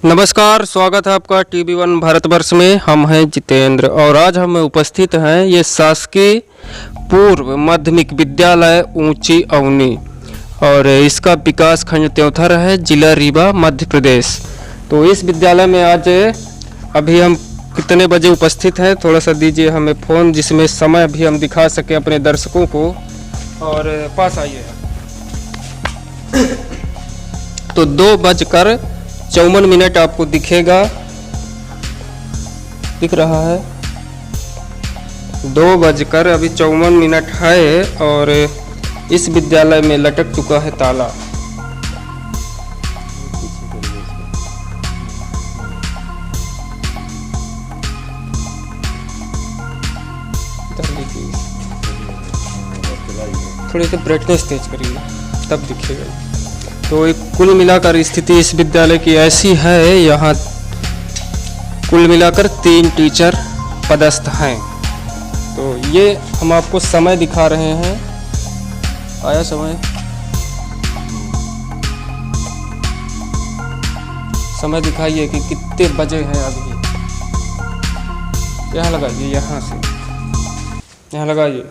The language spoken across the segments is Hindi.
नमस्कार, स्वागत है आपका टीवी1 भारतवर्ष में। हम हैं जितेंद्र और आज हम उपस्थित हैं ये शासकीय पूर्व माध्यमिक विद्यालय ऊंची अवनी और इसका विकास खंड त्योंथर है, जिला रीवा, मध्य प्रदेश। तो इस विद्यालय में आज अभी हम कितने बजे उपस्थित हैं, थोड़ा सा दीजिए हमें फ़ोन, जिसमें समय भी हम दिखा सकें अपने दर्शकों को। और पास आइए। तो 2:54 आपको दिखेगा, दिख रहा है 2:54 है और इस विद्यालय में लटक चुका है ताला। थोड़ी सी ब्राइटनेस तेज करिए तब दिखेगा। तो एक कुल मिलाकर स्थिति इस विद्यालय की ऐसी है, यहाँ कुल मिलाकर 3 टीचर पदस्थ हैं। तो ये हम आपको समय दिखा रहे हैं। आया समय दिखाइए कि कितने बजे हैं अभी। यहाँ लगाइए, यहाँ से यहाँ लगाइए।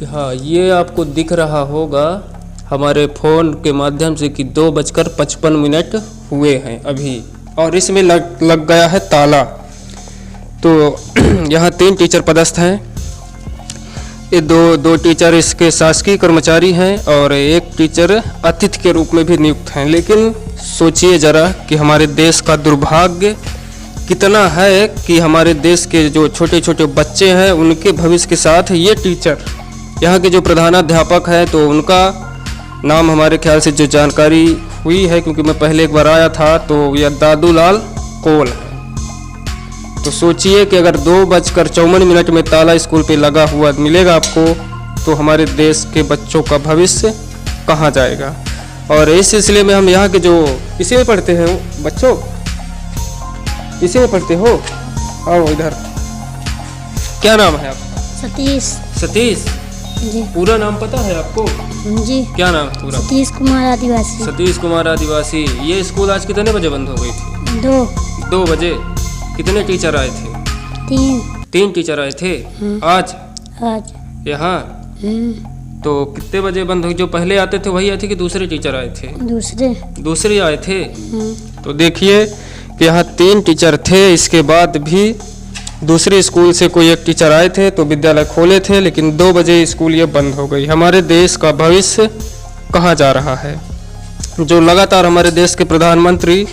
हाँ, ये आपको दिख रहा होगा हमारे फ़ोन के माध्यम से कि 2:55 हुए हैं अभी, और इसमें लग गया है ताला। तो यहाँ 3 टीचर पदस्थ हैं। ये दो टीचर इसके शासकीय कर्मचारी हैं और एक टीचर अतिथि के रूप में भी नियुक्त हैं। लेकिन सोचिए ज़रा कि हमारे देश का दुर्भाग्य कितना है कि हमारे देश के जो छोटे छोटे बच्चे हैं उनके भविष्य के साथ ये टीचर, यहाँ के जो प्रधानाध्यापक है, तो उनका नाम हमारे ख्याल से जो जानकारी हुई है, क्योंकि मैं पहले एक बार आया था, तो यह दादूलाल कोल है। तो सोचिए कि अगर 2:54 में ताला स्कूल पे लगा हुआ मिलेगा आपको, तो हमारे देश के बच्चों का भविष्य कहाँ जाएगा। और इस सिलसिले में हम यहाँ के जो इसी में पढ़ते हैं बच्चों, इसी में पढ़ते हो, आओ इधर। क्या नाम है आपका? सतीश जी। पूरा नाम पता है आपको? जी। क्या नाम पूरा? सतीश कुमार आदिवासी। ये स्कूल आज कितने बजे बंद हो गई थी? 2 बजे। कितने टीचर आए थे? 3 टीचर आए थे। आज यहाँ तो कितने बजे बंद हुई? जो पहले आते थे वही आए थे कि दूसरे टीचर आए थे? दूसरे आए थे। तो देखिए कि यहाँ 3 टीचर थे, इसके बाद भी दूसरे स्कूल से कोई एक टीचर आए थे तो विद्यालय खोले थे, लेकिन 2 बजे स्कूल ये बंद हो गई। हमारे देश का भविष्य कहाँ जा रहा है? जो लगातार हमारे देश के प्रधानमंत्री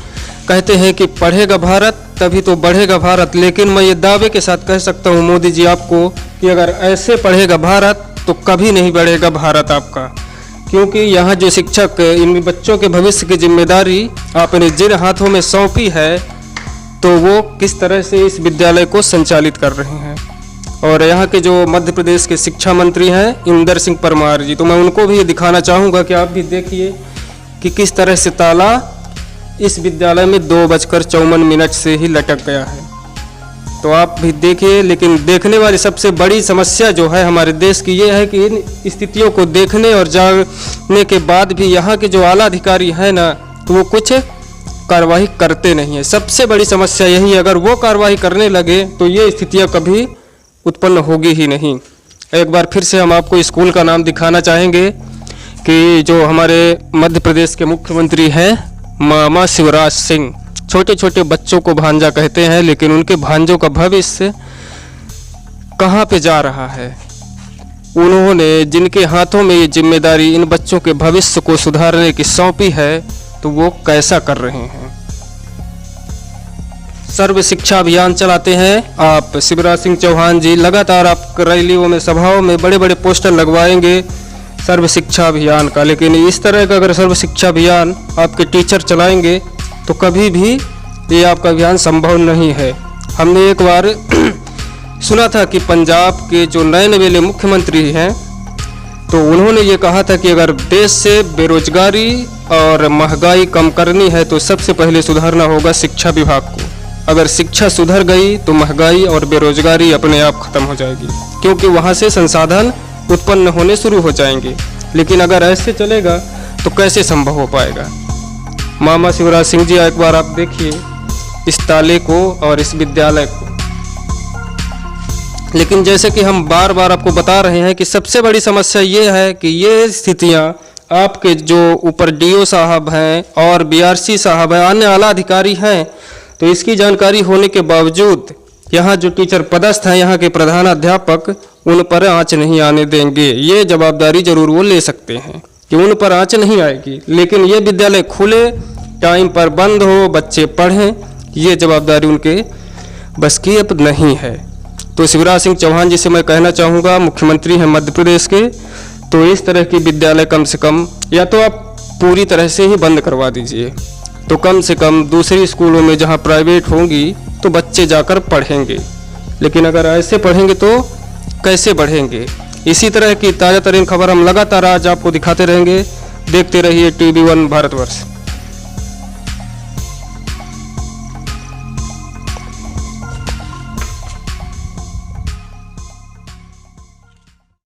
कहते हैं कि पढ़ेगा भारत तभी तो बढ़ेगा भारत, लेकिन मैं ये दावे के साथ कह सकता हूँ मोदी जी आपको कि अगर ऐसे पढ़ेगा भारत तो कभी नहीं बढ़ेगा भारत आपका। क्योंकि यहाँ जो शिक्षक इन बच्चों के भविष्य की जिम्मेदारी आपने जिन हाथों में सौंपी है, तो वो किस तरह से इस विद्यालय को संचालित कर रहे हैं। और यहाँ के जो मध्य प्रदेश के शिक्षा मंत्री हैं इंदर सिंह परमार जी, तो मैं उनको भी ये दिखाना चाहूँगा कि आप भी देखिए कि किस तरह से ताला इस विद्यालय में 2:54 से ही लटक गया है। तो आप भी देखिए। लेकिन देखने वाली सबसे बड़ी समस्या जो है हमारे देश की ये है कि इन स्थितियों को देखने और जानने के बाद भी यहाँ के जो आला अधिकारी हैं ना, तो वो कुछ कार्रवाई करते नहीं है। सबसे बड़ी समस्या यही है, अगर वो कार्रवाई करने लगे तो ये स्थितियाँ कभी उत्पन्न होगी ही नहीं। एक बार फिर से हम आपको स्कूल का नाम दिखाना चाहेंगे कि जो हमारे मध्य प्रदेश के मुख्यमंत्री हैं मामा शिवराज सिंह, छोटे छोटे बच्चों को भांजा कहते हैं, लेकिन उनके भांजों का भविष्य कहाँ पे जा रहा है? उन्होंने जिनके हाथों में ये जिम्मेदारी इन बच्चों के भविष्य को सुधारने की सौंपी है, तो वो कैसा कर रहे हैं? सर्व शिक्षा अभियान चलाते हैं आप शिवराज सिंह चौहान जी। लगातार आप रैलियों में, सभाओं में बड़े बड़े पोस्टर लगवाएंगे सर्व शिक्षा अभियान का, लेकिन इस तरह का अगर सर्व शिक्षा अभियान आपके टीचर चलाएंगे तो कभी भी ये आपका अभियान संभव नहीं है। हमने एक बार सुना था कि पंजाब के जो नए नवेले मुख्यमंत्री हैं, तो उन्होंने ये कहा था कि अगर देश से बेरोजगारी और महंगाई कम करनी है तो सबसे पहले सुधारना होगा शिक्षा विभाग को। अगर शिक्षा सुधर गई तो महंगाई और बेरोजगारी अपने आप खत्म हो जाएगी, क्योंकि वहाँ से संसाधन उत्पन्न होने शुरू हो जाएंगे। लेकिन अगर ऐसे चलेगा तो कैसे संभव हो पाएगा। मामा शिवराज सिंह जी, एक बार आप देखिए इस ताले को और इस विद्यालय को। लेकिन जैसे कि हम बार बार आपको बता रहे हैं कि सबसे बड़ी समस्या ये है कि ये स्थितियां आपके जो ऊपर डीओ साहब हैं और बीआरसी साहब हैं, अन्य आला अधिकारी हैं, तो इसकी जानकारी होने के बावजूद यहाँ जो टीचर पदस्थ हैं, यहाँ के प्रधानाध्यापक, उन पर आंच नहीं आने देंगे। ये जवाबदारी जरूर वो ले सकते हैं कि उन पर आंच नहीं आएगी, लेकिन ये विद्यालय खुले, टाइम पर बंद हो, बच्चे पढ़ें, ये जवाबदारी उनके बस की अब नहीं है। तो शिवराज सिंह चौहान जी से मैं कहना चाहूँगा, मुख्यमंत्री हैं मध्य प्रदेश के, तो इस तरह की विद्यालय कम से कम या तो आप पूरी तरह से ही बंद करवा दीजिए, तो कम से कम दूसरी स्कूलों में जहाँ प्राइवेट होंगी तो बच्चे जाकर पढ़ेंगे। लेकिन अगर ऐसे पढ़ेंगे तो कैसे बढ़ेंगे। इसी तरह की ताज़ा तरीन खबर हम लगातार आज आपको दिखाते रहेंगे। देखते रहिए TV1 भारतवर्ष।